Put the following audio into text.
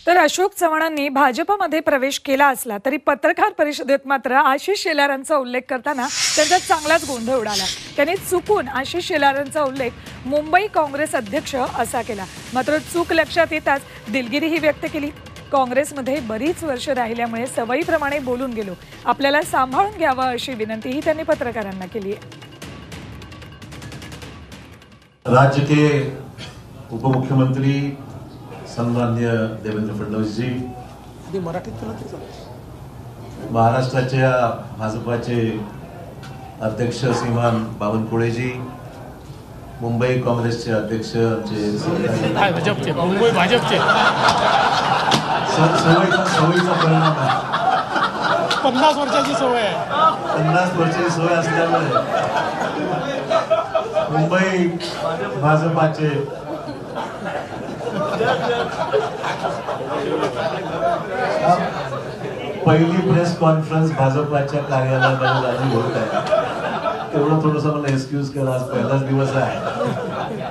तर अशोक चव्हाणांनी भाजपमध्ये प्रवेश केला असला तरी पत्रकार परिषदेत मात्र आशिष शेलारांचा उल्लेख करताना त्यांचा चांगलाच गोंधळ उडाला। त्यांनी चुकून आशिष शेलारांचा उल्लेख मुंबई काँग्रेस अध्यक्ष असा केला। मात्र चूक लक्षात येताच दिलगिरीही व्यक्त केली। काँग्रेसमध्ये बरीच वर्ष राहिल्यामुळे सवयीप्रमाणे बोलून गेलो, आपल्याला सांभाळून घ्यावं अशी विनंतीही त्यांनी पत्रकारांना केली आहे। राज्य के उपमुख्यमंत्री सन्माननीय देवेंद्र फडणवीस जी, महाराष्ट्राच्या भाजपाचे अध्यक्ष श्रीमान बावनकुळे जी, मुंबई काँग्रेसचे अध्यक्ष मुंबई भाजपचे सवयीचा परिणाम आहे। 50 वर्षाची सवय आहे। 50 वर्षाची सवय असल्यामुळे मुंबई भाजपाचे पहिली प्रेस कॉन्फरन्स भाजपाच्या कार्यालयामध्ये होत आहे। तेवढं थोडंसं मला एक्सक्यूज करा, आज पहिलाच दिवस आहे।